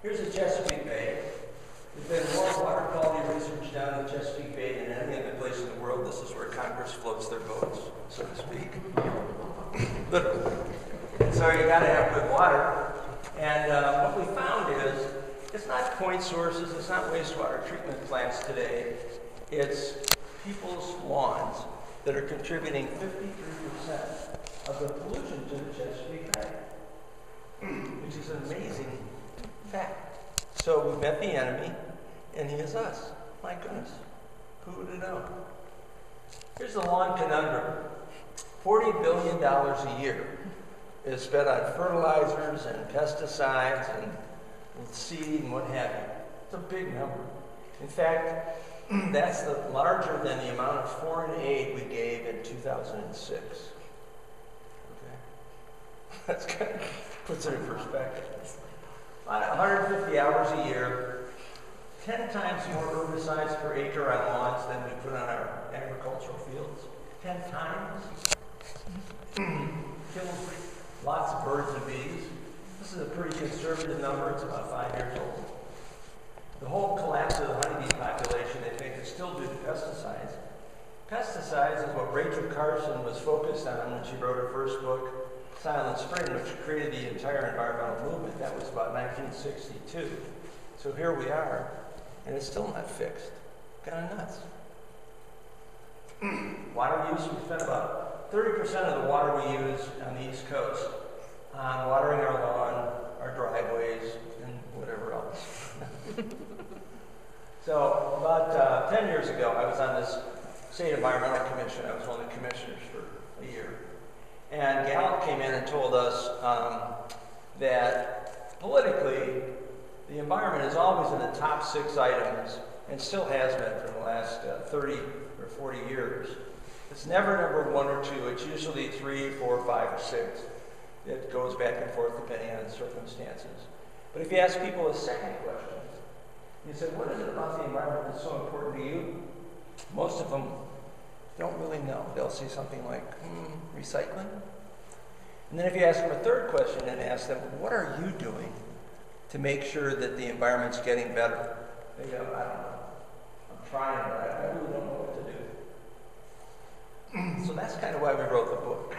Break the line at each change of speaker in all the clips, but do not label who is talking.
Here's the Chesapeake Bay. There's been more water quality research down in the Chesapeake Bay than any other place in the world. This is where Congress floats their boats, so to speak. Literally. And so you got to have good water. And what we found is, it's not point sources, it's not wastewater treatment plants today. It's people's lawns that are contributing 53% of the pollution to the Chesapeake Bay, which is an amazing fact. So we met the enemy, and he is us. My goodness, who would have known? Here's the lawn conundrum. $40 billion a year is spent on fertilizers and pesticides and seed and what have you. It's a big number. In fact, that's larger than the amount of foreign aid we gave in 2006. Okay? That's kind of puts it in perspective. About 150 hours a year, 10 times more herbicides per acre on lawns than we put on our agricultural fields. 10 times. Kills lots of birds and bees. This is a pretty conservative number. It's about 5 years old. The whole collapse of the honeybee population, they think, is still due to pesticides. Pesticides is what Rachel Carson was focused on when she wrote her first book, Silent Spring, which created the entire environmental movement. That was about 1962. So here we are, and it's still not fixed. Kind of nuts. Water use, we spend about 30% of the water we use on the East Coast on watering our lawn, our driveways, and whatever else. So about 10 years ago, I was on this State Environmental Commission. I was one of the commissioners for a year. And Gallup came in and told us that politically, the environment is always in the top 6 items, and still has been for the last 30 or 40 years. It's never number 1 or 2. It's usually 3, 4, 5, or 6. It goes back and forth depending on the circumstances. But if you ask people a second question, you say, what is it about the environment that's so important to you? Most of them don't really know. They'll say something like, recycling. And then if you ask them a third question and ask them, what are you doing to make sure that the environment's getting better? They go, I don't know. I'm trying, but I really don't know what to do. So that's kind of why we wrote the book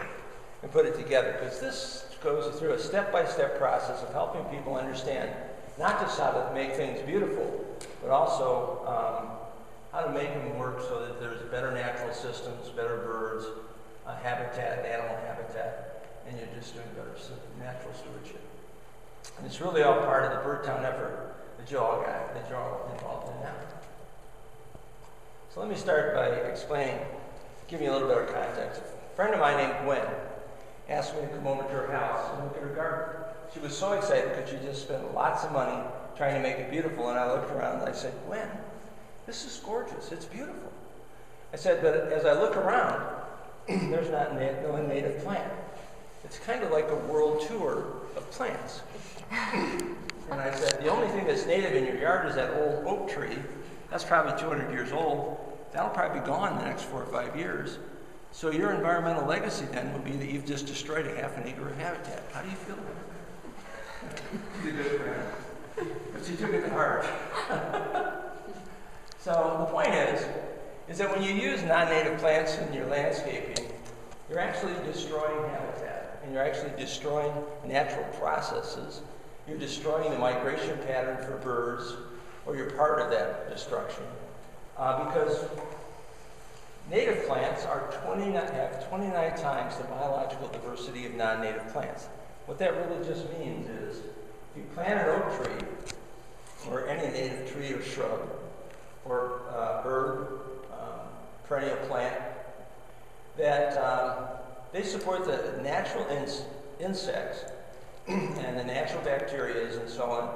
and put it together, because this goes through a step-by-step process of helping people understand not just how to make things beautiful, but also how to make them work so that there's better natural systems, better birds, habitat, animal habitat, and you're just doing better natural stewardship. And it's really all part of the Birdtown effort that you're all involved in now. So let me start by explaining, giving you a little bit of context. A friend of mine named Gwen asked me to come over to her house and look at her garden. She was so excited because she just spent lots of money trying to make it beautiful, and I looked around and I said, Gwen, this is gorgeous, it's beautiful. I said, but as I look around, there's no native plant. It's kind of like a world tour of plants. And I said, the only thing that's native in your yard is that old oak tree. That's probably 200 years old. That'll probably be gone in the next 4 or 5 years. So your environmental legacy then would be that you've just destroyed a half an acre of habitat. How do you feel about it? She's a good friend. But she took it to heart. So the point is that when you use non-native plants in your landscaping, you're actually destroying habitat, and you're actually destroying natural processes. You're destroying the migration pattern for birds, or you're part of that destruction. Because native plants have 29 times the biological diversity of non-native plants. What that really just means is, if you plant an oak tree, or any native tree or shrub, or herb, perennial plant, that they support the natural insects and the natural bacteria and so on,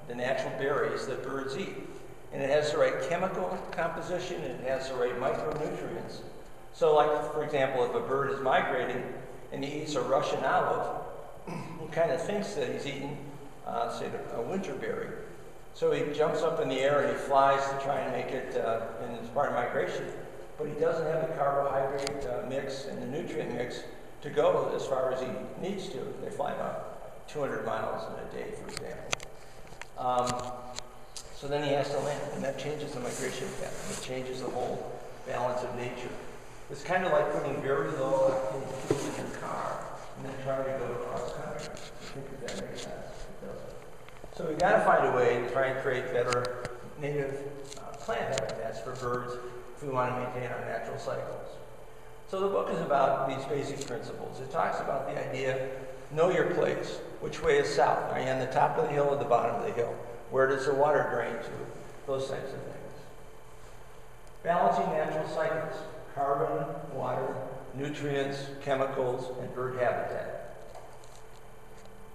the natural berries that birds eat. And it has the right chemical composition, and it has the right micronutrients. So like, for example, if a bird is migrating and he eats a Russian olive, he kind of thinks that he's eating, say, a winter berry. So he jumps up in the air and he flies to try and make it in his part of migration. But he doesn't have the carbohydrate mix and the nutrient mix to go as far as he needs to. They fly about 200 miles in a day, for example. So then he has to land, and that changes the migration pattern. It changes the whole balance of nature. It's kind of like putting very low octane fuel in your car and then trying to go cross country. I think if that makes sense. It doesn't. So we've got to find a way to try and create better native plant habitats for birds if we want to maintain our natural cycles. So the book is about these basic principles. It talks about the idea, know your place. Which way is south? Are you on the top of the hill or the bottom of the hill? Where does the water drain to? Those types of things. Balancing natural cycles, carbon, water, nutrients, chemicals, and bird habitat.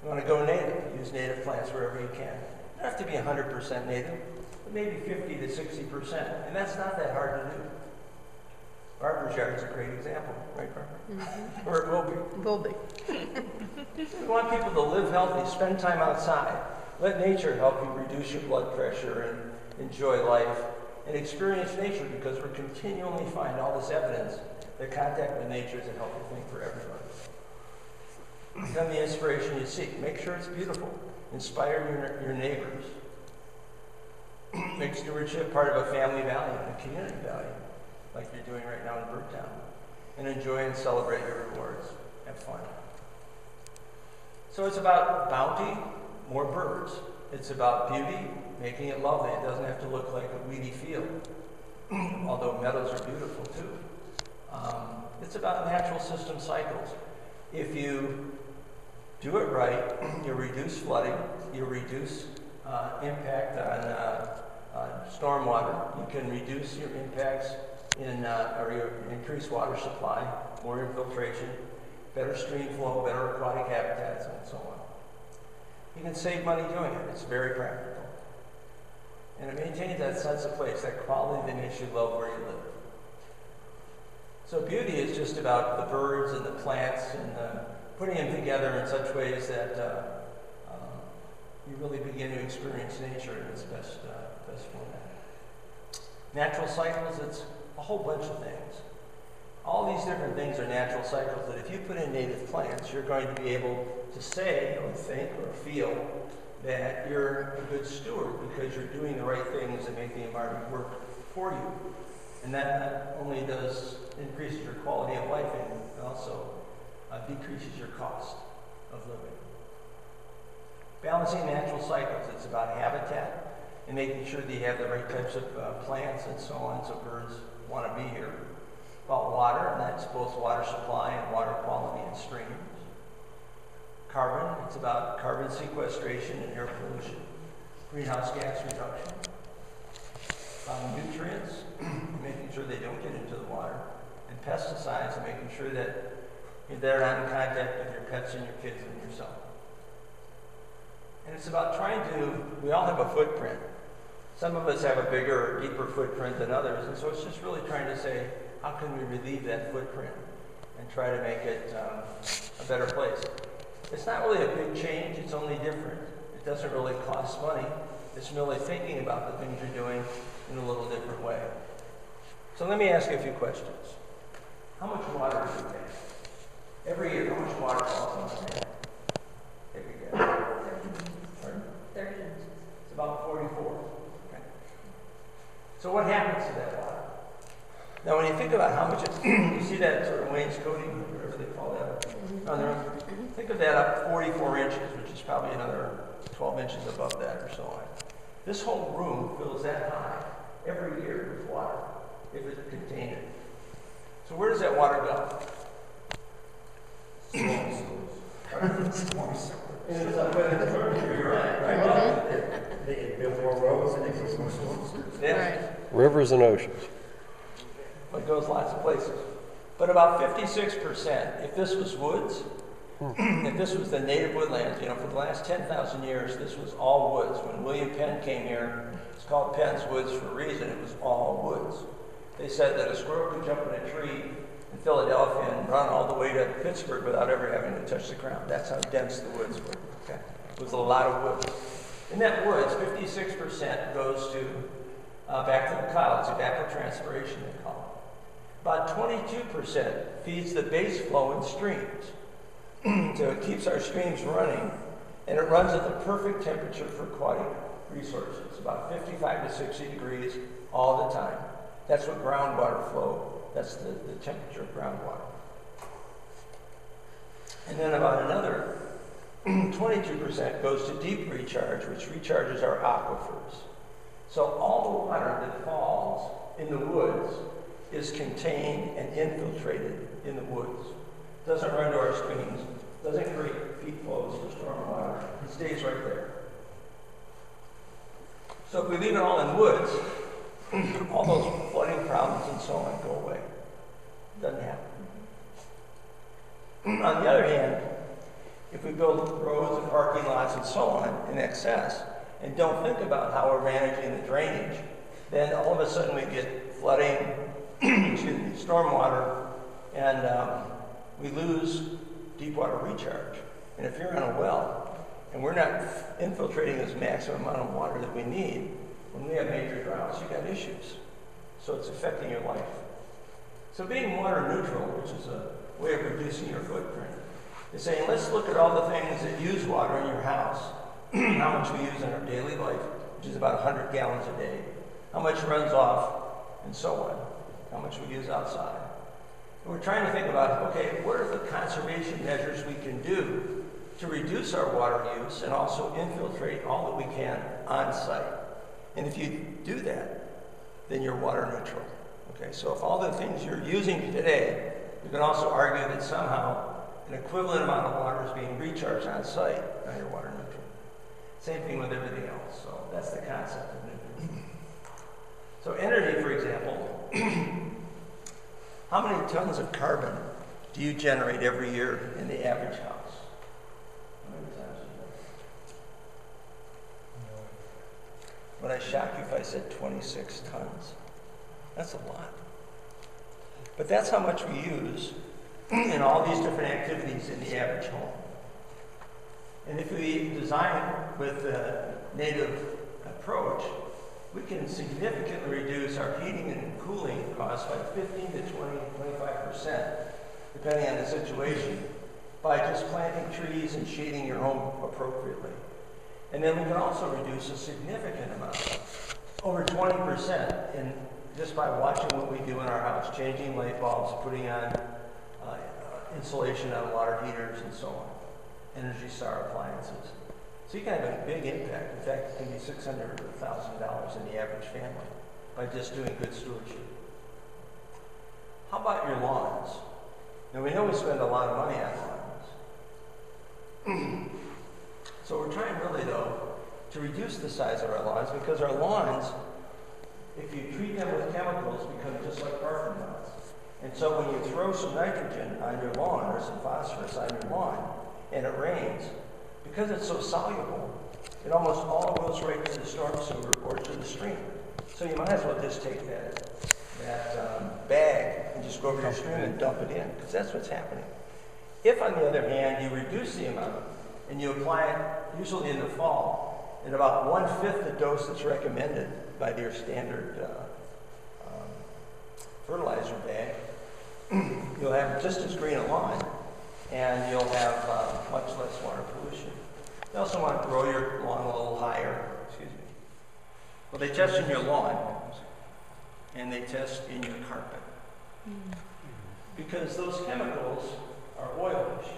You want to go native, use native plants wherever you can. You don't have to be 100% native, but maybe 50 to 60%, and that's not that hard to do. Barbara's yard is a great example, right, Barbara? Mm-hmm. Or it will be.
Will be.
We want people to live healthy, spend time outside. Let nature help you reduce your blood pressure and enjoy life and experience nature, because we're continually finding all this evidence that contact with nature is a healthy thing for everybody. Become the inspiration you seek. Make sure it's beautiful. Inspire your neighbors. Make stewardship part of a family value and a community value, like you're doing right now in Birdtown. And enjoy and celebrate your rewards. Have fun. So it's about bounty, more birds. It's about beauty, making it lovely. It doesn't have to look like a weedy field, although meadows are beautiful too. It's about natural system cycles. If you do it right, you reduce flooding, you reduce impact on stormwater, you can reduce your impacts or you increase water supply, more infiltration, better stream flow, better aquatic habitats, and so on. You can save money doing it. It's very practical. And it maintains that sense of place, that quality that makes you love where you live. So beauty is just about the birds and the plants and putting them together in such ways that you really begin to experience nature in its best format. Natural cycles, it's a whole bunch of things. All these different things are natural cycles that if you put in native plants, you're going to be able to say or think or feel that you're a good steward because you're doing the right things that make the environment work for you. And that not only increases your quality of life, and also decreases your cost of living. Balancing natural cycles, it's about habitat and making sure that you have the right types of plants and so on so birds want to be here. About water, and that's both water supply and water quality in streams. Carbon, it's about carbon sequestration and air pollution. Greenhouse gas reduction. Nutrients, making sure they don't get into the water. And pesticides, and making sure that they're not in contact with your pets and your kids and yourself. And it's about we all have a footprint. Some of us have a bigger or deeper footprint than others, and so it's just really trying to say, how can we relieve that footprint and try to make it a better place? It's not really a big change, it's only different. It doesn't really cost money. It's merely thinking about the things you're doing in a little different way. So let me ask you a few questions. How much water do you take? Every year, how much water falls on the tank? Take a guess. 30 inches. It's about 44. Okay. So what happens to that water? Now, when you think about how much you see that sort of wainscoting, whatever they call that, on the room, think of that up 44 inches, which is probably another 12 inches above that or so on. This whole room fills that high every year with water, if it contained it. So where does that water go?
They build more roads and exist more schools.
Yeah.
Rivers and oceans.
It goes lots of places. But about 56%, if this was woods, if this was the native woodlands, for the last 10,000 years, this was all woods. When William Penn came here, it's called Penn's Woods for a reason. It was all woods. They said that a squirrel could jump in a tree in Philadelphia and run all the way to Pittsburgh without ever having to touch the ground. That's how dense the woods were. Okay? It was a lot of woods. In that woods, 56% goes to back to the clouds, evapotranspiration they call it. About 22% feeds the base flow in streams. So it keeps our streams running, and it runs at the perfect temperature for aquatic resources, about 55 to 60 degrees all the time. That's what groundwater flow, that's the temperature of groundwater. And then about another 22% goes to deep recharge, which recharges our aquifers. So all the water that falls in the woods is contained and infiltrated in the woods. Doesn't run to our streams, doesn't create peak flows for storm water. It stays right there. So if we leave it all in woods, all those flooding problems and so on go away. Doesn't happen. On the other hand, if we build roads and parking lots and so on in excess and don't think about how we're managing the drainage, then all of a sudden we get flooding, excuse me, stormwater, and we lose deep water recharge. And if you're on a well and we're not infiltrating this maximum amount of water that we need, when we have major droughts, you got issues. So it's affecting your life. So being water neutral, which is a way of reducing your footprint, is saying, let's look at all the things that use water in your house, how much we use in our daily life, which is about 100 gallons a day, how much runs off, and so on, how much we use outside. And we're trying to think about, okay, what are the conservation measures we can do to reduce our water use and also infiltrate all that we can on site? And if you do that, then you're water neutral. Okay, so if all the things you're using today, you can also argue that somehow an equivalent amount of water is being recharged on site, now you're water neutral. Same thing with everything else. So that's the concept of neutral. So energy, for example, how many tons of carbon do you generate every year in the average house? How many tons is that? Would I shock you if I said 26 tons? That's a lot. But that's how much we use in all these different activities in the average home. And if we design with a native approach, we can significantly reduce our heating and cooling costs by 15 to 25%, depending on the situation, by just planting trees and shading your home appropriately. And then we can also reduce a significant amount, over 20%, in just by watching what we do in our house, changing light bulbs, putting on insulation on water heaters and so on, Energy Star appliances. So you can have a big impact. In fact, it can be $600 to $1,000 in the average family by just doing good stewardship. How about your lawns? Now we know we spend a lot of money on lawns. So we're trying really though to reduce the size of our lawns, because our lawns, if you treat them with chemicals, become just like parking lots. And so when you throw some nitrogen on your lawn or some phosphorus on your lawn and it rains, because it's so soluble, it almost all goes right to the storm sewer or to the stream. So you might as well just take that bag and just go over your stream and dump it in, because that's what's happening. If, on the other hand, you reduce the amount and you apply it usually in the fall in about 1/5 the dose that's recommended by your standard fertilizer bag, you'll have just as green a lawn, and you'll have much less water pollution. You also want to grow your lawn a little higher. Excuse me. Well, they test in your lawn, and they test in your carpet, because those chemicals are oilish.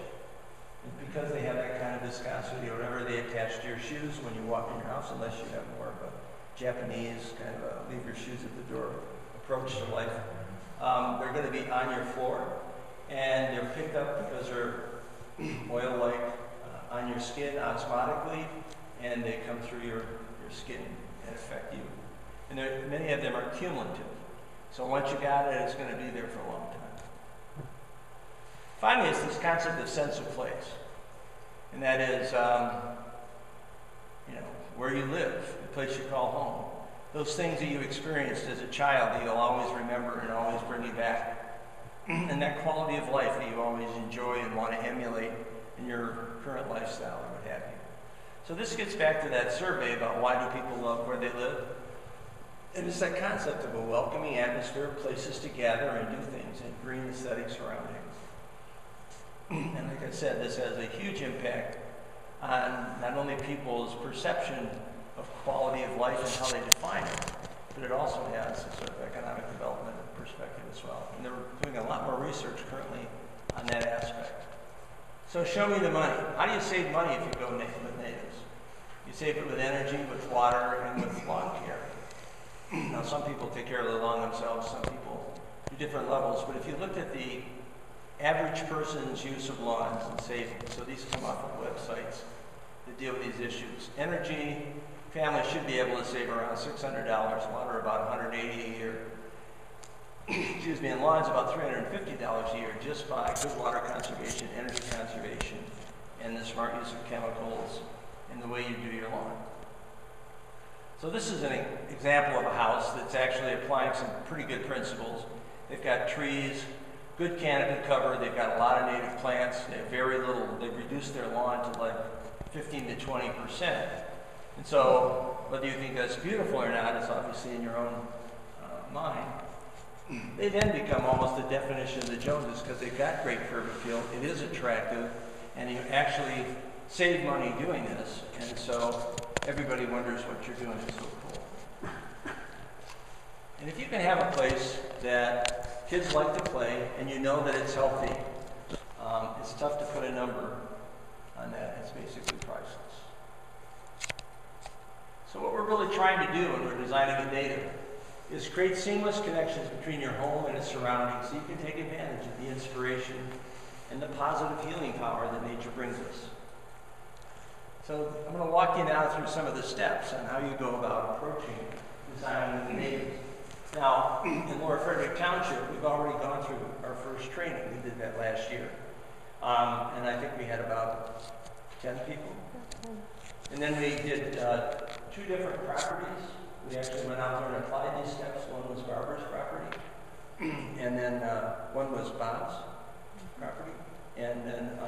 And because they have that kind of viscosity or whatever, they attach to your shoes when you walk in your house, unless you have more of a Japanese kind of a leave your shoes at the door approach to life. They're going to be on your floor, and they're picked up because they're oil-like on your skin osmotically, and they come through your skin and affect you. And many of them are cumulative. So once you got it, it's going to be there for a long time. Finally, it's this concept of sense of place. And that is, where you live, the place you call home. Those things that you experienced as a child that you'll always remember and always bring you back. And that quality of life that you always enjoy and want to emulate in your current lifestyle or what have you. So this gets back to that survey about why do people love where they live. And it's that concept of a welcoming atmosphere, places to gather and do things, and green aesthetic surroundings. And like I said, this has a huge impact on not only people's perception of quality of life and how they define it, but it also has a sort of economic development perspective as well. And they're doing a lot more research currently on that aspect. So show me the money. How do you save money if you go with natives? You save it with energy, with water, and with lawn care. Now, some people take care of the lawn themselves, some people do different levels, but if you looked at the average person's use of lawns and savings, so these come off of websites that deal with these issues. Energy, families should be able to save around $600, water about $180 a year. Excuse me, and lawns about $350 a year just by good water conservation, energy conservation, and the smart use of chemicals in the way you do your lawn. So this is an example of a house that's actually applying some pretty good principles. They've got trees, good canopy cover, they've got a lot of native plants, they have very little, they've reduced their lawn to like 15 to 20%. And so whether you think that's beautiful or not is obviously in your own mind. They then become almost the definition of the Joneses because they've got great curb appeal, it is attractive, and you actually save money doing this, and so everybody wonders what you're doing is so cool. And if you can have a place that kids like to play and you know that it's healthy, it's tough to put a number on that. It's basically priceless. So what we're really trying to do when we're designing a native is create seamless connections between your home and its surroundings so you can take advantage of the inspiration and the positive healing power that nature brings us. So I'm going to walk you now through some of the steps on how you go about approaching designing the natives. Now, in Lower Frederick Township, we've already gone through our first training. We did that last year. And I think we had about 10 people. And then we did 2 different properties. We actually went out there and applied these steps. One was Barbara's property, and then one was Bob's property. And then,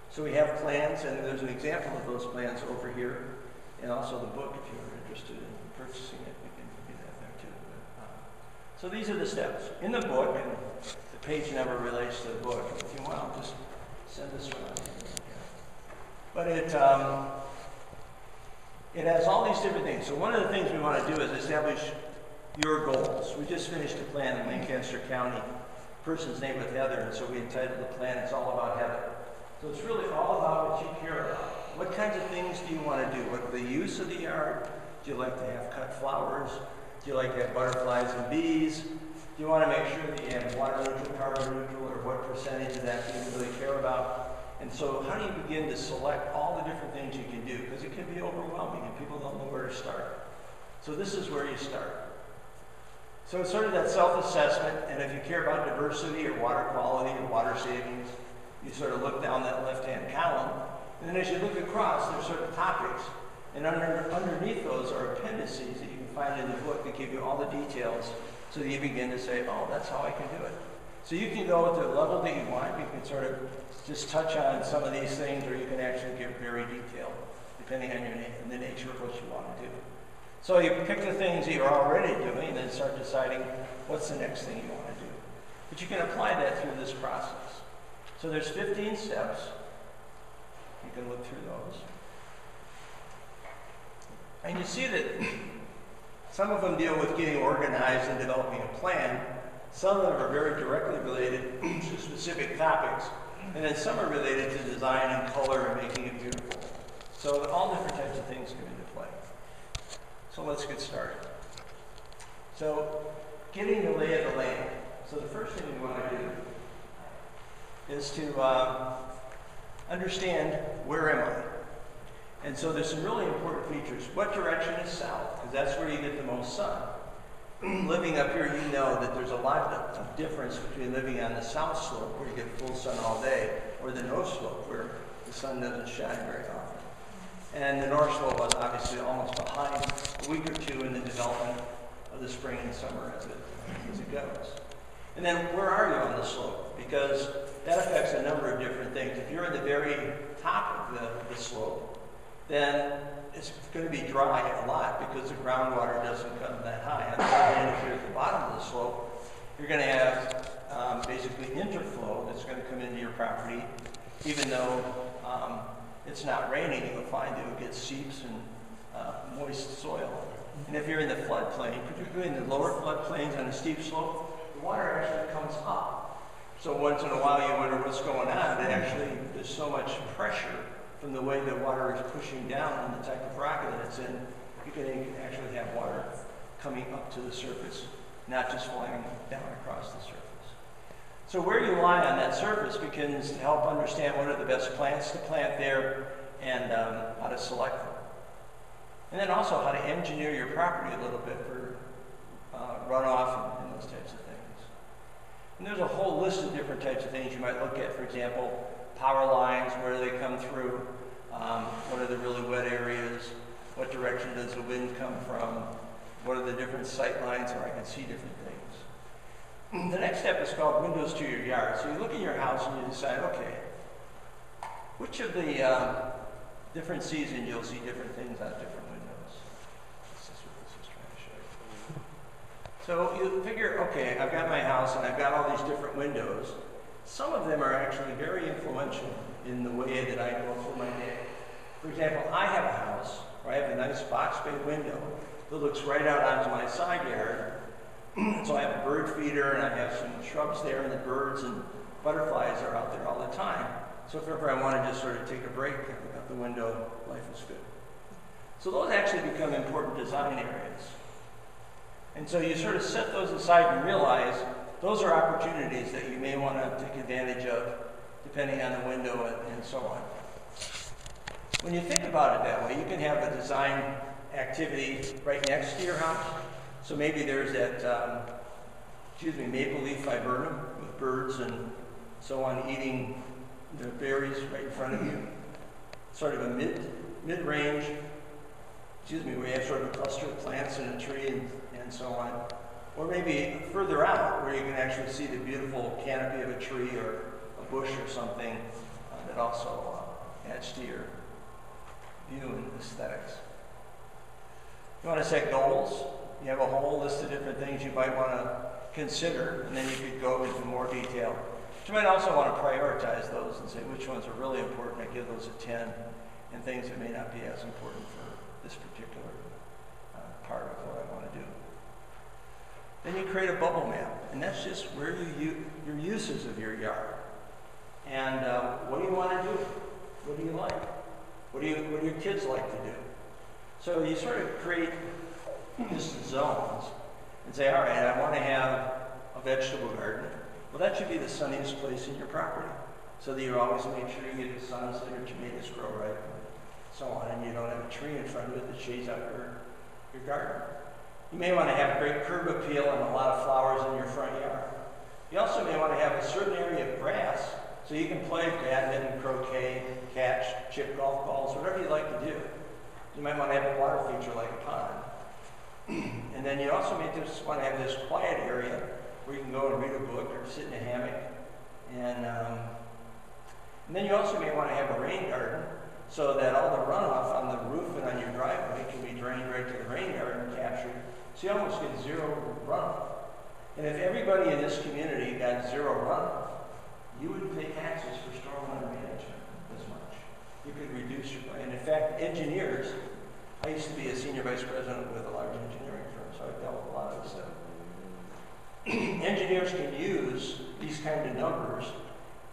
so we have plans, and there's an example of those plans over here, and also the book if you're interested in purchasing it. We can do that there too. So these are the steps. In the book, and the page number relates to the book. If you want, I'll just send this one out. But it has all these different things. So one of the things we want to do is establish your goals. We just finished a plan in Lancaster County. Person's name was Heather, and so we entitled the plan, It's All About Heather. So it's really all about what you care about. What kinds of things do you want to do? What the use of the yard? Do you like to have cut flowers? Do you like to have butterflies and bees? Do you want to make sure that you have water neutral, carbon neutral, or what percentage of that do you really care about? And so how do you begin to select all the different things you can do? Because it can be overwhelming and people don't know where to start. So this is where you start. So it's sort of that self-assessment, and if you care about diversity or water quality or water savings, you sort of look down that left-hand column, and then as you look across, there's sort of topics, and underneath those are appendices that you can find in the book that give you all the details so that you begin to say, oh, that's how I can do it. So you can go to the level that you want. You can sort of just touch on some of these things, or you can actually get very detailed, depending on the nature of what you want to do. So you pick the things that you're already doing, and then start deciding what's the next thing you want to do. But you can apply that through this process. So there's 15 steps. You can look through those. And you see that some of them deal with getting organized and developing a plan. Some of them are very directly related to specific topics. And then some are related to design and color and making it beautiful. So all different types of things come into play. So let's get started. So getting the lay of the land. So the first thing we want to do is to understand where am I? And so there's some really important features. What direction is south? Because that's where you get the most sun. Living up here, you know that there's a lot of difference between living on the south slope, where you get full sun all day, or the north slope, where the sun doesn't shine very often. And the north slope was obviously almost behind a week or two in the development of the spring and summer as it goes. And then where are you on the slope? Because that affects a number of different things. If you're at the very top of the slope, then it's going to be dry a lot because the groundwater doesn't come that high. On the other hand, if you're at the bottom of the slope, you're going to have basically interflow that's going to come into your property. Even though it's not raining, you'll find that you'll get seeps and moist soil. And if you're in the floodplain, particularly in the lower floodplains on a steep slope, the water actually comes up. So once in a while you wonder what's going on, but actually there's so much pressure from the way the water is pushing down on the type of rock that it's in, you can actually have water coming up to the surface, not just flying down across the surface. So where you lie on that surface begins to help understand what are the best plants to plant there and how to select them. And then also how to engineer your property a little bit for runoff and those types of things. And there's a whole list of different types of things you might look at. For example, power lines, where do they come through? What are the really wet areas? What direction does the wind come from? What are the different sight lines where I can see different things? The next step is called windows to your yard. So you look at your house and you decide, okay, which of the different seasons you'll see different things on different windows. This is what this is trying to show you. So you figure, okay, I've got my house and I've got all these different windows. Some of them are actually very influential in the way that I go through my day. For example, I have a house where I have a nice box bay window that looks right out onto my side yard. So I have a bird feeder and I have some shrubs there, and the birds and butterflies are out there all the time. So if ever I want to just sort of take a break and look out the window, life is good. So those actually become important design areas. And so you sort of set those aside and realize those are opportunities that you may want to take advantage of depending on the window and so on. When you think about it that way, you can have a design activity right next to your house. So maybe there's that, maple leaf viburnum with birds and so on eating the berries right in front of you. Sort of a mid-range, where you have sort of a cluster of plants and a tree and so on. Or maybe further out where you can actually see the beautiful canopy of a tree or a bush or something that also adds to your view and aesthetics. You want to set goals. You have a whole list of different things you might want to consider, and then you could go into more detail. But you might also want to prioritize those and say which ones are really important. I give those a 10, and things that may not be as important for this particular part of what I want to do. Then you create a bubble map, and that's just where your uses of your yard. And what do you want to do? What do you like? What do your kids like to do? So you sort of create just zones and say, all right, I want to have a vegetable garden. Well, that should be the sunniest place in your property, so that you always make sure you get the sun so your tomatoes grow right, and so on, and you don't have a tree in front of it that shades out your garden. You may want to have great curb appeal and a lot of flowers in your front yard. You also may want to have a certain area of grass so you can play badminton, croquet, catch, chip golf balls, whatever you like to do. You might want to have a water feature like a pond. And then you also may just want to have this quiet area where you can go and read a book or sit in a hammock. And then you also may want to have a rain garden so that all the runoff on the roof and on your driveway can be drained right to the rain garden and captured. So you almost get zero runoff. And if everybody in this community got zero runoff, you wouldn't pay taxes for stormwater management as much. You could reduce your, and in fact, engineers, I used to be a senior vice president with a large engineering firm, so I've dealt with a lot of this stuff. Engineers can use these kind of numbers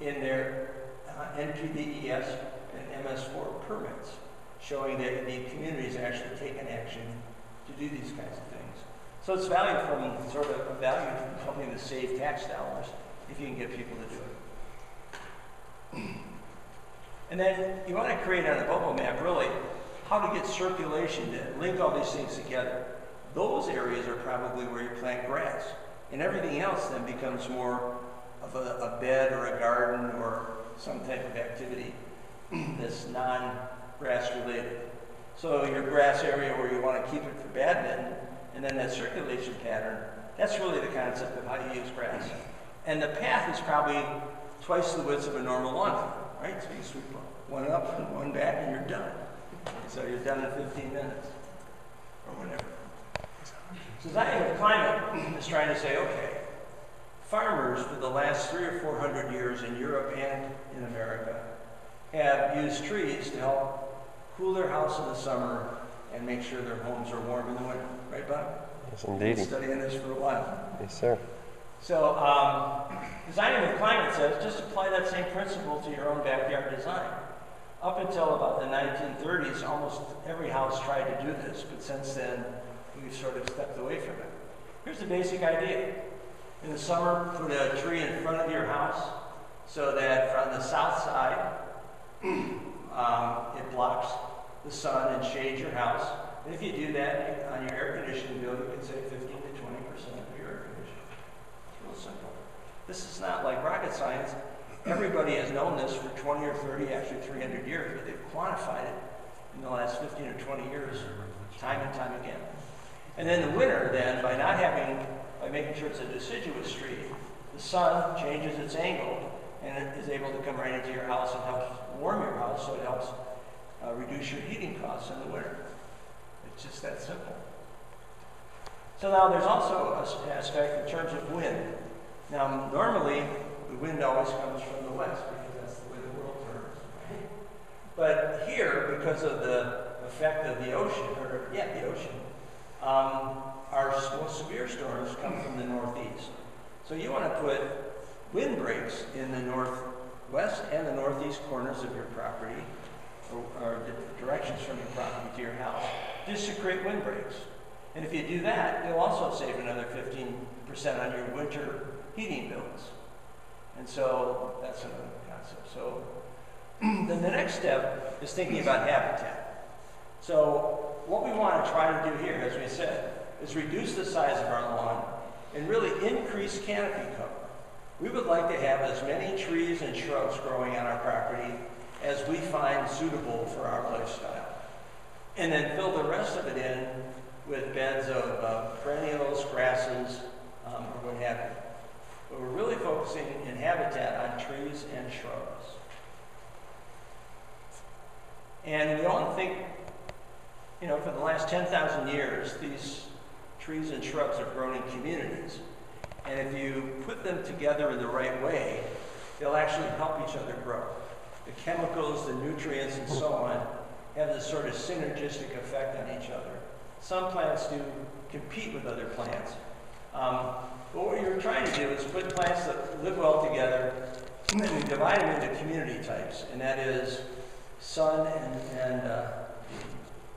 in their NPDES and MS4 permits, showing that the community has actually taken action to do these kinds of things. So it's value from sort of a value from helping to save tax dollars if you can get people to do it. And then you want to create on a bubble map really how to get circulation to link all these things together. Those areas are probably where you plant grass. And everything else then becomes more of a bed or a garden or some type of activity that's non-grass related. So your grass area where you want to keep it for badminton, and then that circulation pattern, that's really the concept of how you use grass. And the path is probably twice the width of a normal lawn, right? So you sweep one up and one back and you're done. So you're done in 15 minutes or whatever. Society of Climate is trying to say, okay, farmers for the last 300 or 400 years in Europe and in America have used trees to help cool their house in the summer and make sure their homes are warm in the winter. Right, Bob?
Yes,
Been
indeed.
studying this for a while.
Yes, sir.
So, designing with climate says just apply that same principle to your own backyard design. Up until about the 1930s, almost every house tried to do this, but since then, we've sort of stepped away from it. Here's the basic idea. In the summer, put a tree in front of your house so that from the south side, it blocks the sun and shades your house. And if you do that on your air conditioning bill, you can save 15 to 20% of your air conditioning. It's real simple. This is not like rocket science. Everybody has known this for 20 or 30, actually 300 years, but they've quantified it in the last 15 or 20 years, time and time again. And then the winter, then, by making sure it's a deciduous tree, the sun changes its angle and it is able to come right into your house and helps warm your house, so it helps reduce your heating costs in the winter. It's just that simple. So now there's also an aspect in terms of wind. Now, normally, the wind always comes from the west because that's the way the world turns. But here, because of the effect of the ocean, our most severe storms come from the northeast. So you want to put wind breaks in the northwest and the northeast corners of your property, or directions from your property to your house, just to create wind breaks. And if you do that, you'll also save another 15% on your winter heating bills. And so that's another concept. So then the next step is thinking about habitat. So what we want to try to do here, as we said, is reduce the size of our lawn and really increase canopy cover. We would like to have as many trees and shrubs growing on our property as we find suitable for our lifestyle. And then fill the rest of it in with beds of perennials, grasses, or what have you. But we're really focusing in habitat on trees and shrubs. And we all think, for the last 10,000 years, these trees and shrubs have grown in communities. And if you put them together in the right way, they'll actually help each other grow. The chemicals, the nutrients, and so on have this sort of synergistic effect on each other. Some plants do compete with other plants. But what you're trying to do is put plants that live well together, and then we divide them into community types, and that is sun and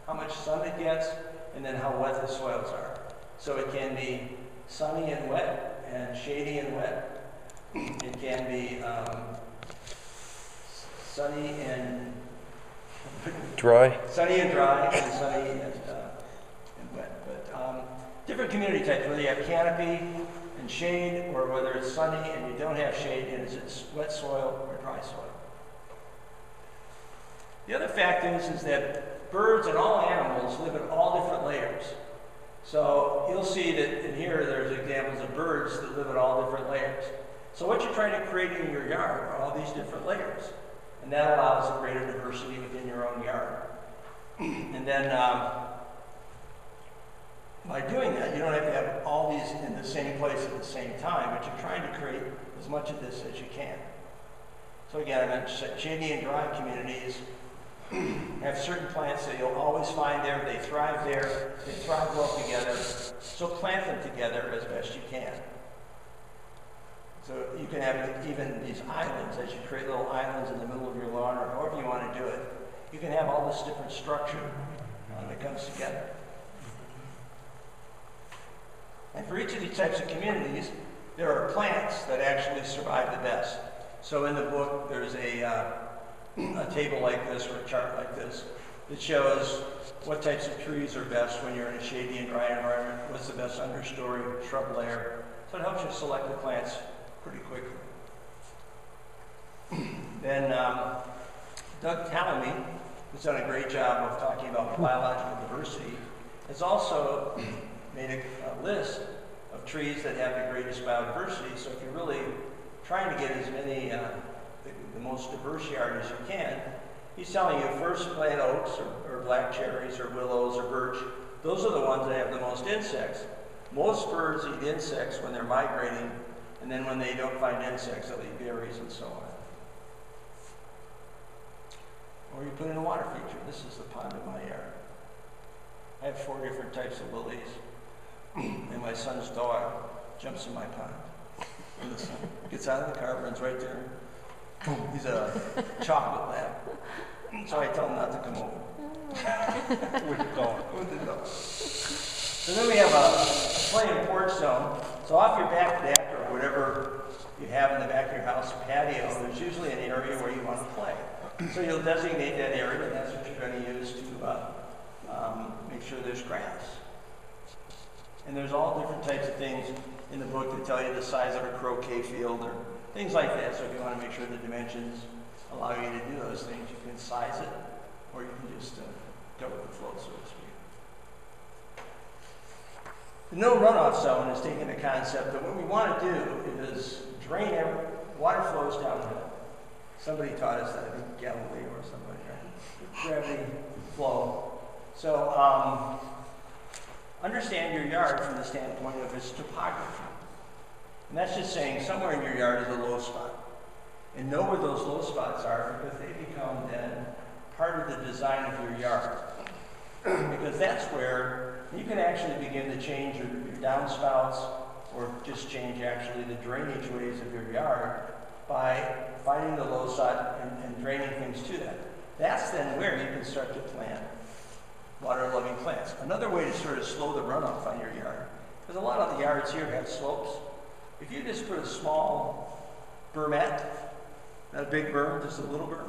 how much sun it gets, and then how wet the soils are. So it can be sunny and wet, and shady and wet. It can be sunny and
dry.
Sunny and dry, and sunny and wet. But different community types, whether you have canopy and shade, or whether it's sunny and you don't have shade, and it's wet soil or dry soil. The other fact is that birds and all animals live in all different layers. So you'll see that in here there's examples of birds that live in all different layers. So what you're trying to create in your yard are all these different layers. And that allows a greater diversity within your own yard. And then by doing that, you don't have to have all these in the same place at the same time, but you're trying to create as much of this as you can. So again, I mentioned shady and dry communities have certain plants that you'll always find there. They thrive well together. So plant them together as best you can. So you can have even these islands, as you create little islands in the middle of your lawn, or however you want to do it. You can have all this different structure that comes together. And for each of these types of communities, there are plants that actually survive the best. So in the book, there's a table like this, or a chart like this, that shows what types of trees are best when you're in a shady and dry environment, what's the best understory shrub layer. So it helps you select the plants pretty quickly. Then Doug Tallamy, who's done a great job of talking about biological diversity, has also made a list of trees that have the greatest biodiversity. So if you're really trying to get as many, the most diverse yard as you can, he's telling you first plant oaks or black cherries or willows or birch. Those are the ones that have the most insects. Most birds eat insects when they're migrating, and then when they don't find insects, they'll eat berries and so on. Or you put in a water feature. This is the pond in my yard. 4 different types of lilies. And my son's dog jumps in my pond. And the son gets out of the car, runs right there. Boom, he's a chocolate lab. So I tell him not to come over.
With the dog.
With the dog. So then we have a play and porch zone. So off your back deck or whatever you have in the back of your house patio, there's usually an area where you want to play. So you'll designate that area, and that's what you're going to use to make sure there's grass. And there's all different types of things in the book that tell you the size of a croquet field or things like that. So if you want to make sure the dimensions allow you to do those things, you can size it, or you can just go with the flow, so to speak. The no runoff zone is taking the concept that what we want to do is drain every water flows downhill. Somebody taught us that, I think Galileo or somebody, right? Gravity flow. So understand your yard from the standpoint of its topography. And that's just saying somewhere in your yard is a low spot. And know where those low spots are, because they become then part of the design of your yard. Because that's where you can actually begin to change your downspouts or just change actually the drainage ways of your yard by finding the low spot and draining things to that. That's then where you can start to plant water-loving plants. Another way to sort of slow the runoff on your yard, because a lot of the yards here have slopes. If you just put a small bermette, not a big berm, just a little berm,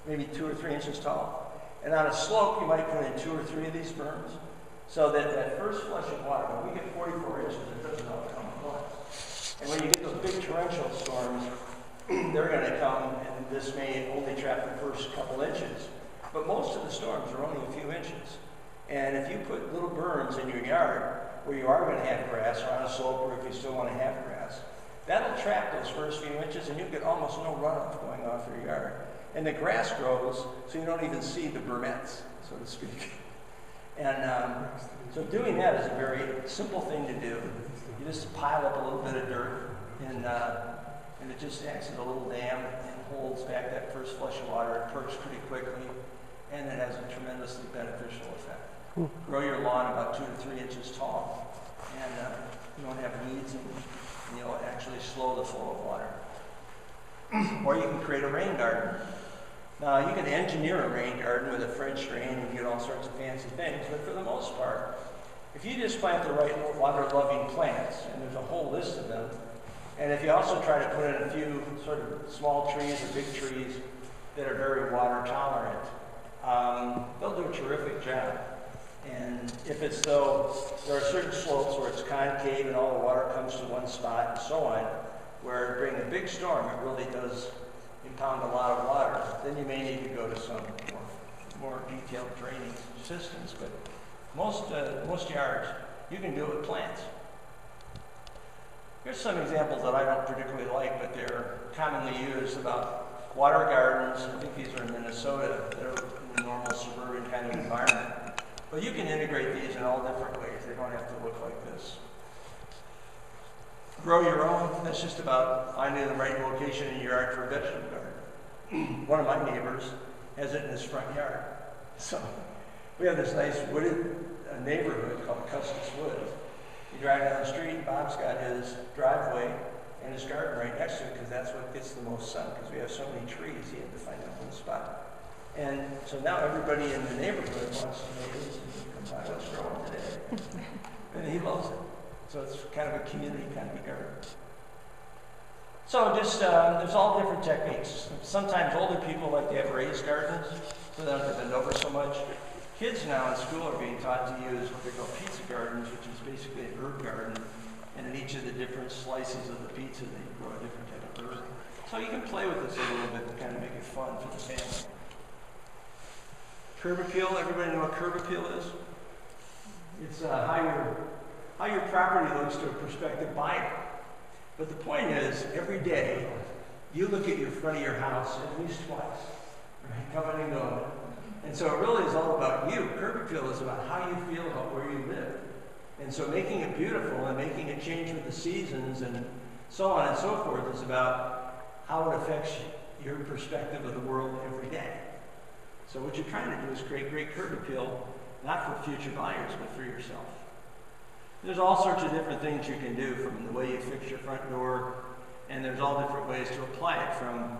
maybe 2 or 3 inches tall, and on a slope you might put in 2 or 3 of these berms, so that that first flush of water, when we get 44 inches, it doesn't all come at once. And when you get those big torrential storms, they're going to come, and this may only trap the first couple inches. But most of the storms are only a few inches. And if you put little berms in your yard where you are going to have grass, or on a slope, or if you still want to have grass, that'll trap those first few inches, and you get almost no runoff going off your yard. And the grass grows, so you don't even see the bermettes, so to speak. And so doing that is a very simple thing to do. You just pile up a little bit of dirt, and it just acts as a little dam and holds back that first flush of water. It perks pretty quickly, and it has a tremendously beneficial effect. Grow your lawn about 2 to 3 inches tall, and you don't have weeds, and you'll actually slow the flow of water. Or you can create a rain garden. Now, you can engineer a rain garden with a French drain and get all sorts of fancy things, but for the most part, if you just plant the right water-loving plants, and there's a whole list of them, and if you also try to put in a few sort of small trees or big trees that are very water tolerant, they'll do a terrific job. And if it's though, there are certain slopes where it's concave and all the water comes to one spot and so on, where during a big storm it really does impound a lot of water, then you may need to go to some more detailed draining systems. But most yards, you can do it with plants. Here's some examples that I don't particularly like, but they're commonly used about water gardens. I think these are in Minnesota. They're in a normal suburban kind of environment. But you can integrate these in all different ways. They don't have to look like this. Grow your own. That's just about finding the right location in your yard for a vegetable garden. One of my neighbors has it in his front yard. So we have this nice wooded neighborhood called Custis Woods. You drive down the street, Bob's got his driveway and his garden right next to it, because that's what gets the most sun, because we have so many trees. He had to find that one spot. And so now everybody in the neighborhood wants to know this and come by what's growing today. And he loves it. So it's kind of a community kind of garden. So just, there's all different techniques. Sometimes older people like to have raised gardens, so they don't have to bend over so much. Kids now in school are being taught to use what they call pizza gardens, which is basically an herb garden. And in each of the different slices of the pizza, they grow a different type of herb. So you can play with this a little bit and kind of make it fun for the family. Curb appeal, everybody know what curb appeal is? It's how your property looks to a prospective buyer. But the point is, every day, you look at your front of your house at least twice, right? Coming and going. And so it really is all about you. Curb appeal is about how you feel about where you live. And so making it beautiful and making it change with the seasons and so on and so forth is about how it affects your perspective of the world every day. So what you're trying to do is create great curb appeal not for future buyers, but for yourself. There's all sorts of different things you can do, from the way you fix your front door, and there's all different ways to apply it, from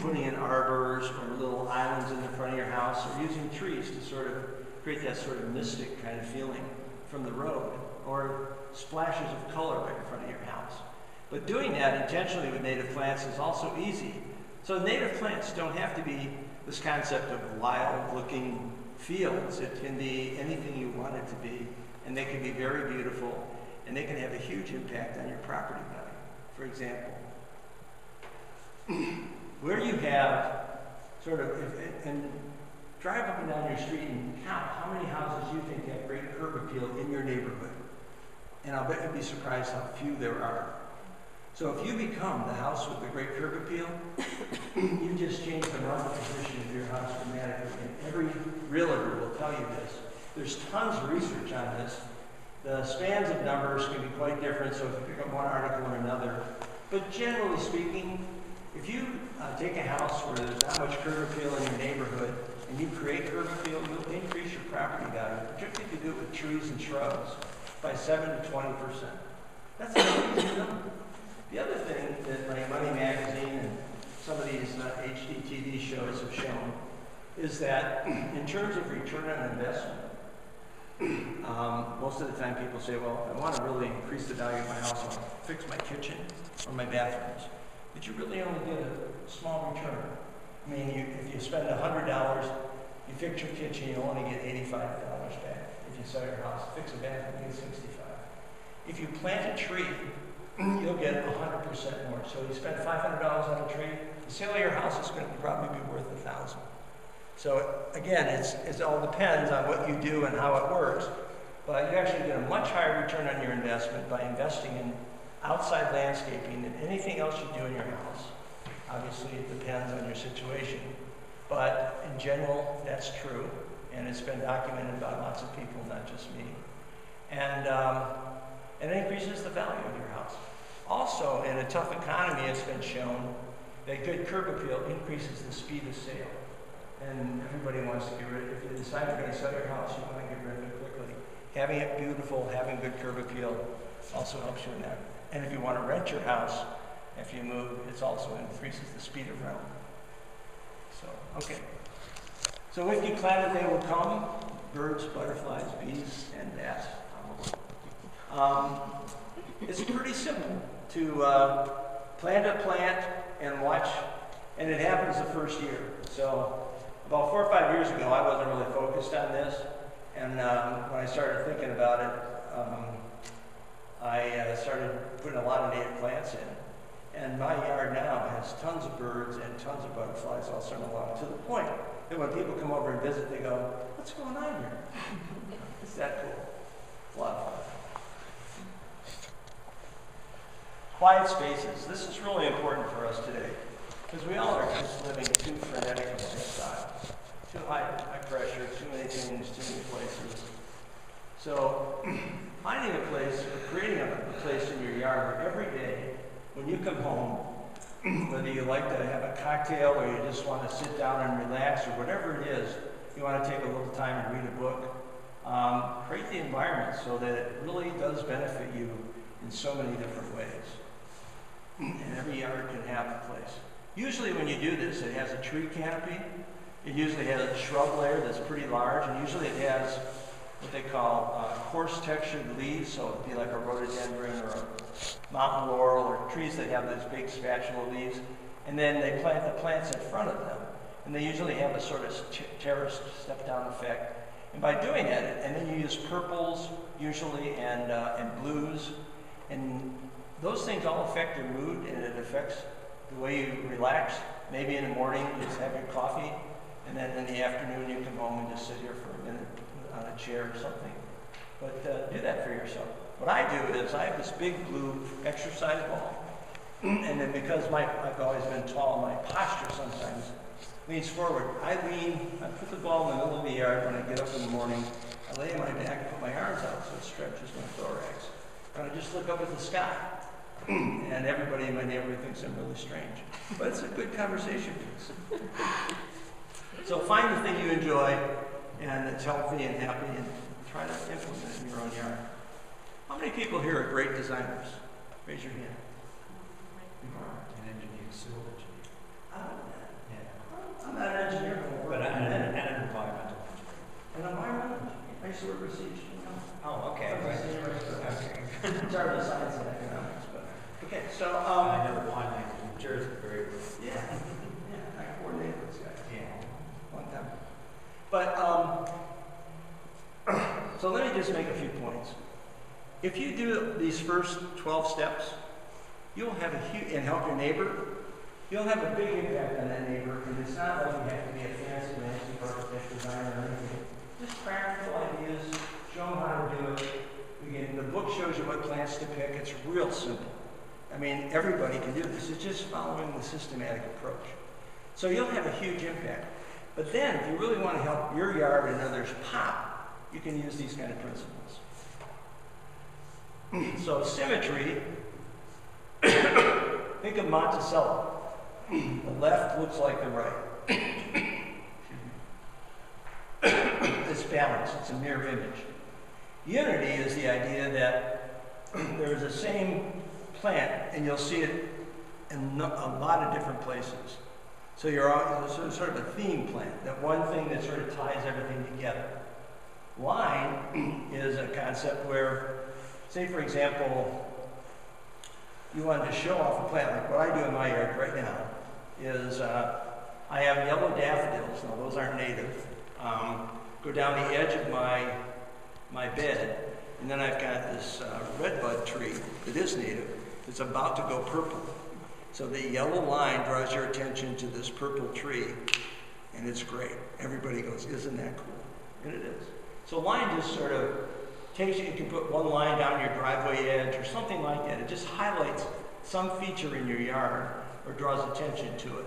putting in arbors or little islands in the front of your house, or using trees to sort of create that sort of mystic kind of feeling from the road, or splashes of color right in front of your house. But doing that intentionally with native plants is also easy. So native plants don't have to be this concept of wild-looking fields. It can be anything you want it to be, and they can be very beautiful, and they can have a huge impact on your property value. For example, where you have sort of, and drive up and down your street and count how many houses you think have great curb appeal in your neighborhood. And I'll bet you'd be surprised how few there are. So if you become the house with the great curb appeal, you just change the market position of your house dramatically. And every realtor will tell you this. There's tons of research on this. The spans of numbers can be quite different, so if you pick up one article or another. But generally speaking, if you take a house where there's not much curb appeal in your neighborhood, and you create curb appeal, you'll increase your property value, particularly if you do it with trees and shrubs, by 7 to 20%. That's an amazing number. The other thing that like Money Magazine and some of these HGTV shows have shown is that in terms of return on investment, most of the time people say, well, I want to really increase the value of my house, I'll fix my kitchen or my bathrooms. But you really only get a small return. I mean, if you spend $100, you fix your kitchen, you only get $85 back. If you sell your house, fix a bathroom, you get $65. If you plant a tree, you'll get 100% more. So you spend $500 on a tree, the sale of your house is going to probably be worth $1,000. So again, it all depends on what you do and how it works, but you actually get a much higher return on your investment by investing in outside landscaping than anything else you do in your house. Obviously, it depends on your situation, but in general, that's true, and it's been documented by lots of people, not just me. And it increases the value of your house. Also, in a tough economy, it's been shown that good curb appeal increases the speed of sale. And everybody wants to get rid of it. If you decide you're going to sell your house, you want to get rid of it quickly. Having it beautiful, having good curb appeal also helps you in that. And if you want to rent your house after you move, it also increases the speed of rental. So, okay. So if you planted, they will come. Birds, butterflies, bees, and bats. It's pretty simple to plant a plant and watch, and it happens the first year. So about 4 or 5 years ago, I wasn't really focused on this, and when I started thinking about it, I started putting a lot of native plants in. And my yard now has tons of birds and tons of butterflies all summer long, to the point that when people come over and visit, they go, what's going on here? It's that cool. It's a lot of fun. Quiet spaces. This is really important for us today, because we all are just living too frenetic a lifestyle. Too high pressure, too many things, too many places. So finding a place, or creating a place in your yard where every day, when you come home, whether you like to have a cocktail or you just want to sit down and relax or whatever it is, you want to take a little time and read a book, create the environment so that it really does benefit you in so many different ways. And every yard can have a place. Usually when you do this, it has a tree canopy. It usually has a shrub layer that's pretty large, and usually it has what they call coarse textured leaves, so it'd be like a rhododendron or a mountain laurel or trees that have those big spatula leaves. And then they plant the plants in front of them. And they usually have a sort of terraced step-down effect. And by doing it, and then you use purples usually and blues, and those things all affect your mood, and it affects the way you relax. Maybe in the morning you just have your coffee, and then in the afternoon you come home and just sit here for a minute on a chair or something. But do that for yourself. What I do is I have this big blue exercise ball, and then because I've always been tall, my posture sometimes leans forward. I put the ball in the middle of the yard when I get up in the morning. I lay on my back and put my arms out so it stretches my thorax. And I just look up at the sky. And everybody in my neighborhood thinks I'm really strange. But it's a good conversation piece. So find the thing you enjoy and it's healthy and happy, and try to implement it in your own yard. How many people here are great designers? Raise your hand. You are.
An engineer, civil engineer.
I'm not an engineer,
But an environmental
an environmental engineer. I used to work for CH.
Oh, okay,
Okay. It's hard to science and economics, but okay. So
I know the pine lands in New Jersey very well.
yeah, I coordinated those guys.
Yeah.
Long time. But so let me just make a few points. If you do these first 12 steps, you'll have a huge, and help your neighbor, you'll have a big impact on that neighbor, and it's not like you have to be a fancy landscape architect, designer, or anything. Just practical ideas, show them how to do it. Again, the book shows you what plants to pick. It's real simple. I mean, everybody can do this. It's just following the systematic approach. So you'll have a huge impact. But then, if you really want to help your yard and others pop, you can use these kind of principles. So symmetry, think of Monticello. The left looks like the right. It's balance, it's a mirror image. Unity is the idea that there's the same plant and you'll see it in a lot of different places. So you're sort of a theme plant, that one thing that sort of ties everything together. Line is a concept where, say for example, you wanted to show off a plant, like what I do in my yard right now is I have yellow daffodils. Now those aren't native. Go down the edge of my bed, and then I've got this redbud tree that is native. It's about to go purple. So the yellow line draws your attention to this purple tree, and it's great. Everybody goes, isn't that cool? And it is. So line just sort of takes you can put one line down your driveway edge or something like that. It just highlights some feature in your yard or draws attention to it.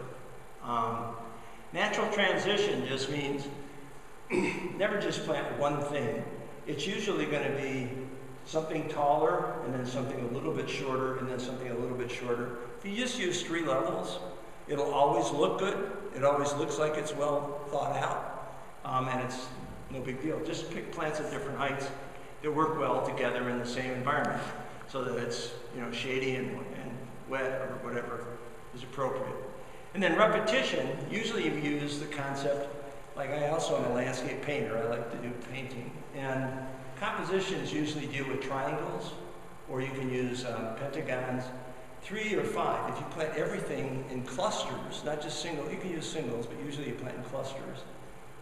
Natural transition just means never just plant one thing. It's usually going to be something taller and then something a little bit shorter and then something a little bit shorter. If you just use 3 levels, it'll always look good. It always looks like it's well thought out, and it's no big deal. Just pick plants at different heights that work well together in the same environment so that it's, you know, shady and wet or whatever is appropriate. And then repetition, usually you use the concept, like I also am a landscape painter, I like to do painting, and compositions usually deal with triangles, or you can use pentagons, 3 or 5. If you plant everything in clusters, not just single, you can use singles, but usually you plant in clusters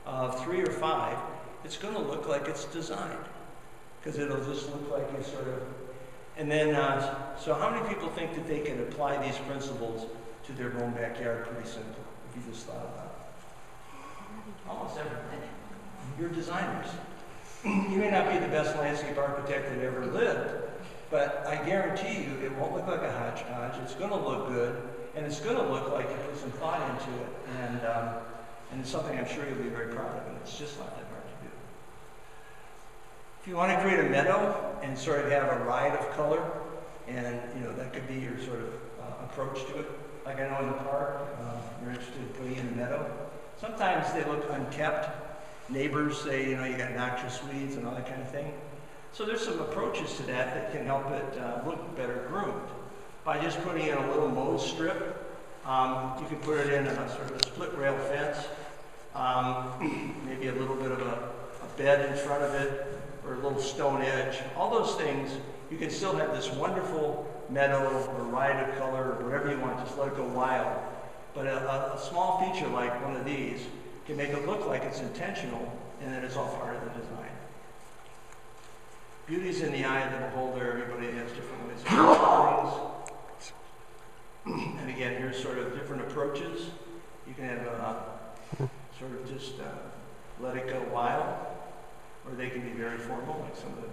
of 3 or 5, it's going to look like it's designed, because it'll just look like you sort of, and then, so how many people think that they can apply these principles to their own backyard pretty simply, if you just thought about it? Almost everybody. You're designers. You may not be the best landscape architect that ever lived, but I guarantee you it won't look like a hodgepodge. It's going to look good, and it's going to look like you put some thought into it, and it's something I'm sure you'll be very proud of, and it's just not that hard to do. If you want to create a meadow and sort of have a riot of color, and you know that could be your sort of approach to it. Like I know in the park, you're interested in putting in a meadow. Sometimes they look unkept. Neighbors say, you know, you got noxious weeds and all that kind of thing. So there's some approaches to that that can help it look better groomed. By just putting in a little mowed strip, you can put it in a sort of a split rail fence, maybe a little bit of a bed in front of it, or a little stone edge. All those things, you can still have this wonderful meadow or riot of color or whatever you want, just let it go wild. But a small feature like one of these can make it look like it's intentional and that it's all part of the design. Beauty's in the eye of the beholder. Everybody has different ways of doing things. And again, here's sort of different approaches. You can have sort of just let it go wild, or they can be very formal, like some of the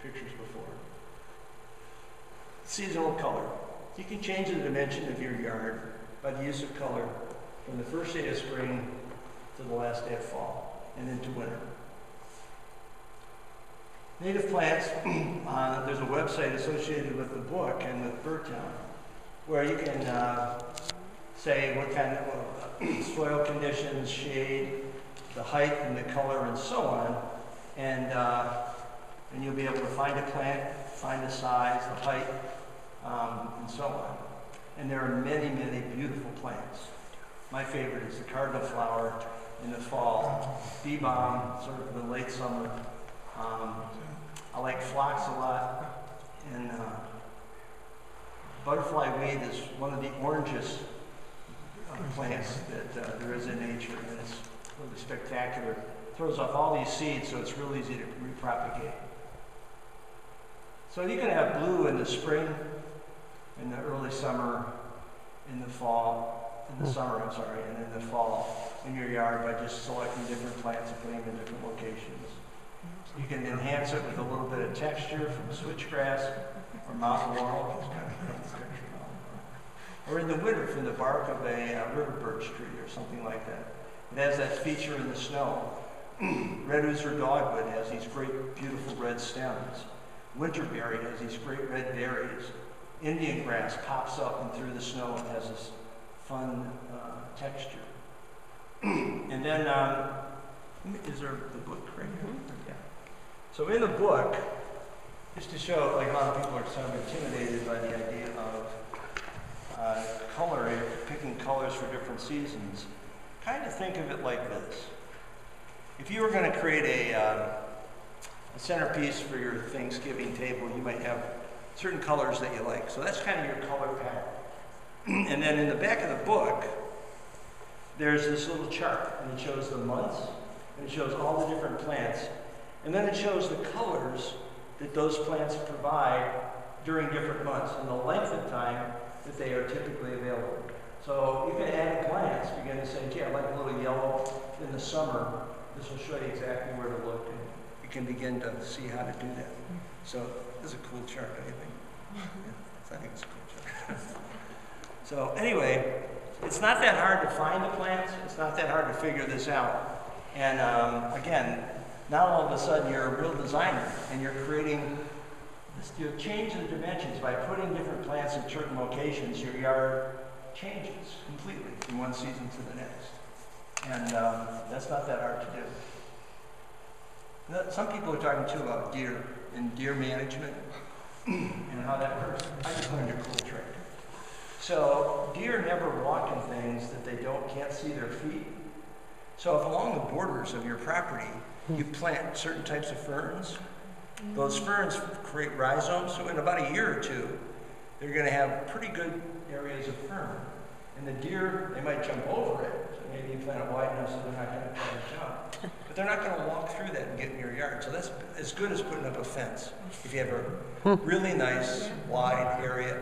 pictures before. Seasonal color. You can change the dimension of your yard by the use of color from the first day of spring to the last day of fall and into winter. Native plants, there's a website associated with the book and with Birdtown where you can say what kind of soil conditions, shade, the height and the color and so on, and you'll be able to find a plant, find the size, the height, and so on. And there are many, many beautiful plants. My favorite is the cardinal flower in the fall, bee balm sort of in the late summer. I like phlox a lot, and butterfly weed is one of the orangest plants that there is in nature, and it's really spectacular. It throws off all these seeds, so it's real easy to repropagate. So you can have blue in the spring, in the early summer, in the fall, in the summer, I'm sorry, and in the fall in your yard by just selecting different plants and putting them in different locations. You can enhance it with a little bit of texture from switchgrass or mountain laurel, which is kind of texture. Or in the winter from the bark of a river birch tree or something like that. It has that feature in the snow. Red oozer dogwood has these great, beautiful red stems. Winterberry has these great red berries. Indian grass pops up and through the snow and has this fun texture. And then, is there the book right here? Yeah. So in the book, just to show, like a lot of people are sort of intimidated by the idea of color, picking colors for different seasons, kind of think of it like this. If you were going to create a centerpiece for your Thanksgiving table, you might have certain colors that you like. So that's kind of your color palette. And then in the back of the book, there's this little chart, and it shows the months, and it shows all the different plants, and then it shows the colors that those plants provide during different months and the length of time that they are typically available. So you can add a glance, begin to say, gee, I like a little yellow in the summer. This will show you exactly where to look, and you can begin to see how to do that. So this is a cool chart, I think. Yeah, I think it's a cool chart. So anyway, it's not that hard to find the plants. It's not that hard to figure this out. And again, now all of a sudden you're a real designer, and you're creating this, you're changing the dimensions by putting different plants in certain locations. Your yard changes completely from one season to the next, and that's not that hard to do. Now, some people are talking too about deer and deer management and how that works. I just learned a cool trick. So deer never walk in things that they can't see their feet. So if along the borders of your property you plant certain types of ferns, those ferns create rhizomes, so in about a year or two, they're going to have pretty good areas of fern. And the deer, they might jump over it, so maybe you plant it wide enough so they're not going to try to jump. But they're not going to walk through that and get in your yard. So that's as good as putting up a fence. If you have a really nice, wide area.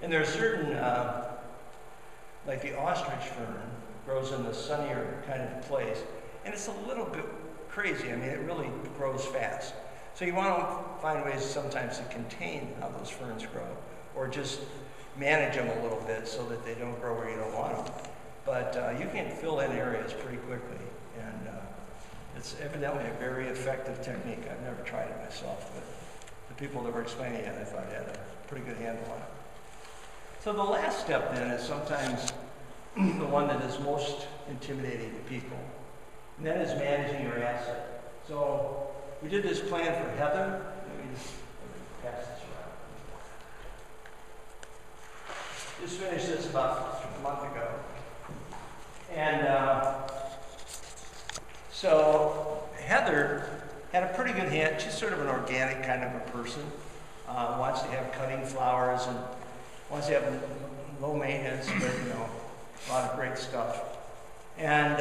And there are certain, like the ostrich fern, grows in the sunnier kind of place. And it's a little bit crazy. I mean, it really grows fast. So you want to find ways sometimes to contain how those ferns grow, or just manage them a little bit so that they don't grow where you don't want them. But you can fill in areas pretty quickly, and it's evidently a very effective technique. I've never tried it myself, but the people that were explaining it, I thought had a pretty good handle on it. So the last step then is sometimes the one that is most intimidating to people, and that is managing your asset. So we did this plan for heather. Let me just pass this around. Just finished this about a month ago. And so Heather had a pretty good hand. She's sort of an organic kind of a person. Wants to have cutting flowers and wants to have low maintenance, but a lot of great stuff. And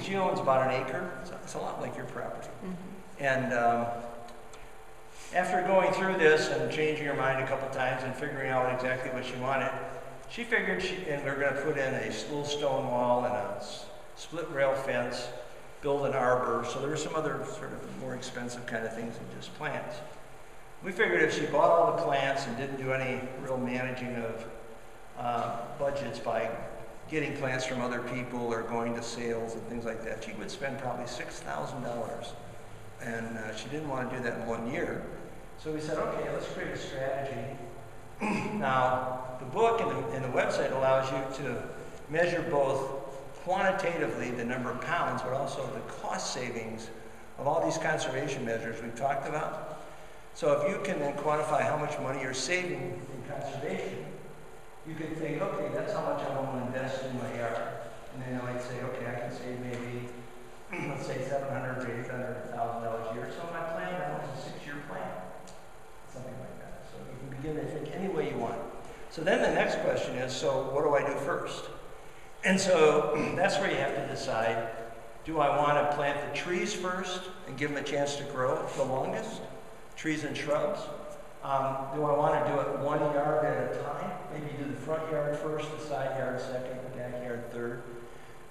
she owns about an acre. It's a lot like your property. Mm-hmm. And after going through this and changing her mind a couple times and figuring out exactly what she wanted, she figured and we're going to put in a little stone wall and a split rail fence, build an arbor. So there were some other sort of more expensive kind of things than just plants. We figured if she bought all the plants and didn't do any real managing of budgets by getting plants from other people or going to sales and things like that, she would spend probably $6,000. And she didn't want to do that in 1 year. So we said, okay, let's create a strategy. Now, the book and the website allows you to measure both quantitatively the number of pounds, but also the cost savings of all these conservation measures we've talked about. So if you can then quantify how much money you're saving in conservation, you can think, okay, that's how much I want to invest in my yard. And then I might say, okay, I can save maybe, let's say $700,000 to $800,000 a year. So my plan now is a 6-year plan, something like that. So you can begin to think any way you want. So then the next question is, so what do I do first? And so that's where you have to decide, do I want to plant the trees first and give them a chance to grow the longest, trees and shrubs? Do I want to do it 1 yard at a time? Maybe do the front yard first, the side yard second, the backyard third.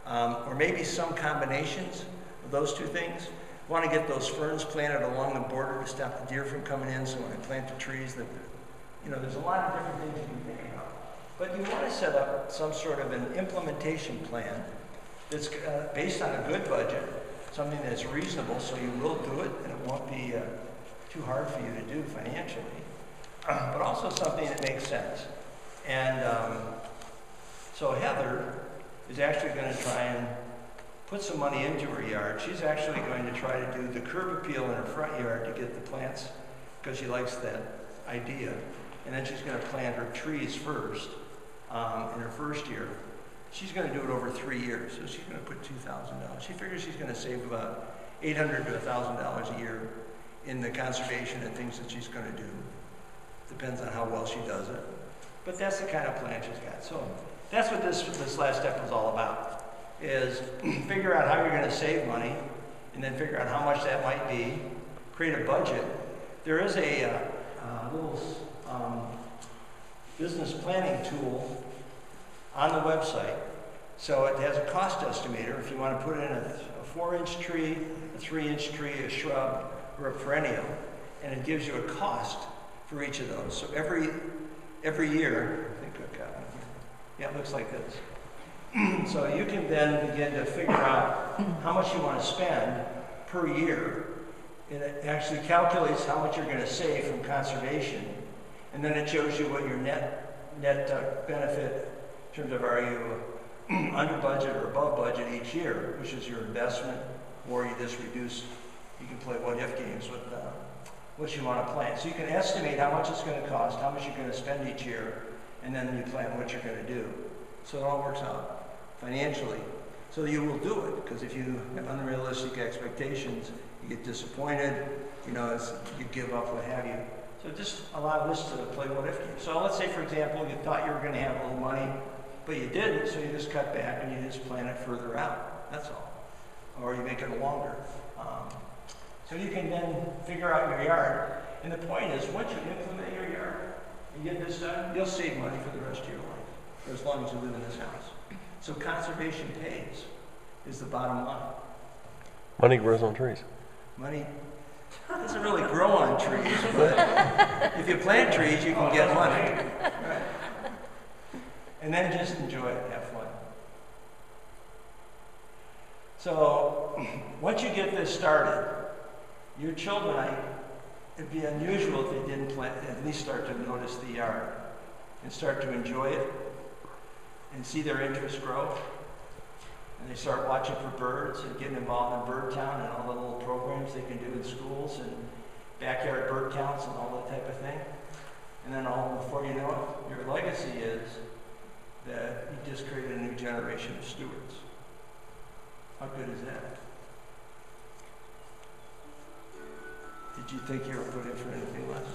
Or maybe some combinations of those two things. I want to get those ferns planted along the border to stop the deer from coming in, so when I plant the trees, there's a lot of different things you can think about. But you want to set up some sort of an implementation plan that's based on a good budget, something that's reasonable, so you will do it, and it won't be too hard for you to do financially, but also something that makes sense. And so Heather is actually going to try and put some money into her yard. She's actually going to try to do the curb appeal in her front yard to get the plants, because she likes that idea. And then she's going to plant her trees first in her first year. She's going to do it over 3 years, so she's going to put $2,000. She figures she's going to save about $800 to $1,000 a year in the conservation and things that she's going to do. Depends on how well she does it. But that's the kind of plan she's got. So that's what this last step was all about, is figure out how you're going to save money, and then figure out how much that might be, create a budget. There is a little business planning tool on the website. So it has a cost estimator if you want to put in a 4-inch tree, a 3-inch tree, a shrub, or a perennial, and it gives you a cost for each of those. So every year, I think I've got one here. Yeah, it looks like this. So you can then begin to figure out how much you want to spend per year, and it actually calculates how much you're going to save from conservation, and then it shows you what your net benefit in terms of, are you under budget or above budget each year, which is your investment, or you just reduce. You can play what-if games with what you want to plant. So you can estimate how much it's going to cost, how much you're going to spend each year, and then you plan what you're going to do. So it all works out financially. So you will do it, because if you have unrealistic expectations, you get disappointed, you give up, what have you. So just allow this to play what-if games. So let's say, for example, you thought you were going to have a little money, but you didn't, so you just cut back and you just plan it further out. That's all. Or you make it longer. So you can then figure out your yard. And the point is, once you implement your yard and get this done, you'll save money for the rest of your life, for as long as you live in this house. So conservation pays, is the bottom line.
Money grows on trees.
Money doesn't really grow on trees, but if you plant trees, you can get money. Right? And then just enjoy it, have fun. So once you get this started, your children, it'd be unusual if they didn't at least start to notice the yard and start to enjoy it and see their interest grow. And they start watching for birds and getting involved in Bird Town and all the little programs they can do in schools and backyard bird counts and all that type of thing. And then before you know it, your legacy is that you just created a new generation of stewards. How good is that? Did you think you were put in for anything less?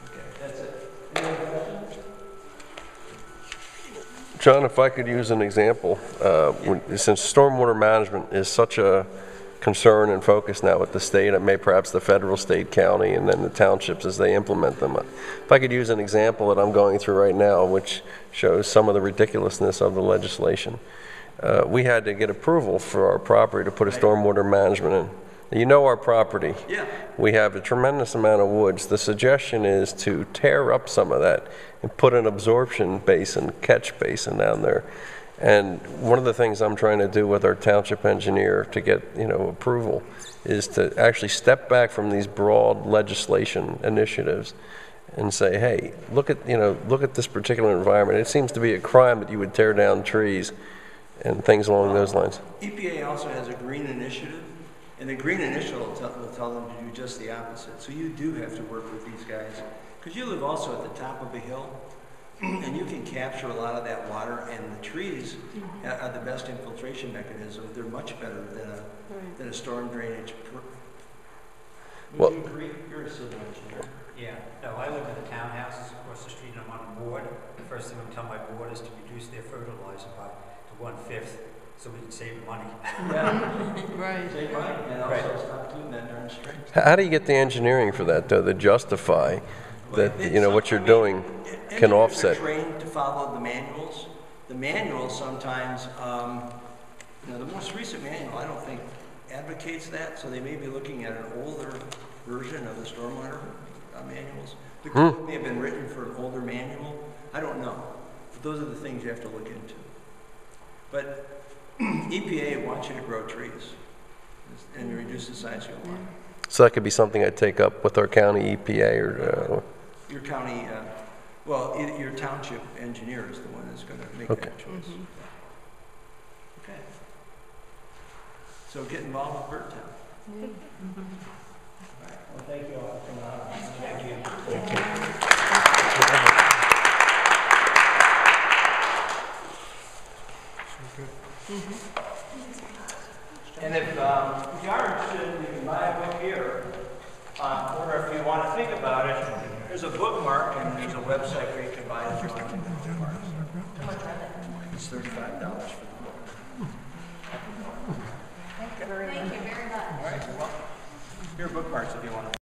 Okay, that's it. Any other questions?
John, if I could use an example, since stormwater management is such a concern and focus now with the state, and perhaps the federal, state, county, and then the townships as they implement them. If I could use an example that I'm going through right now, which shows some of the ridiculousness of the legislation. We had to get approval for our property to put a stormwater management in. You know our property.
Yeah.
We have a tremendous amount of woods. The suggestion is to tear up some of that and put an absorption basin, catch basin down there. And one of the things I'm trying to do with our township engineer to get approval is to actually step back from these broad legislation initiatives and say, hey, look at this particular environment. It seems to be a crime that you would tear down trees and things along those lines.
EPA also has a green initiative, and the green initiative will tell them to do just the opposite. So you do have to work with these guys, because you live also at the top of a hill, and you can capture a lot of that water, and the trees are the best infiltration mechanism. They're much better than a storm drainage. Would you agree? You're a civil engineer.
Yeah, no, I live in the townhouses across the street and I'm on the board. The first thing I'm telling my board is to reduce their fertilizer to 1/5 so we can save money.
Yeah.
Right.
Save money and also stop doing that darn string.
How do you get the engineering for that, though, to justify that, what you're doing can offset?
Engineers are trained to follow the manuals. The manuals sometimes, the most recent manual, I don't think advocates that, so they may be looking at an older version of the stormwater manuals. The code may have been written for an older manual. I don't know. But those are the things you have to look into. But EPA wants you to grow trees and reduce the size of your lot.
So that could be something I'd take up with our county EPA or...
Your county, your township engineer is the one that's going to make that choice. Okay. So get involved with Birdtown.
Well, thank you all for coming out.
Thank you. And if you are interested, you can buy a book here, or if you want to think about it, there's a bookmark and there's a website where you can buy it. It's $35 for the book.
Thank you very much.
All right, well, here are bookmarks if you want to.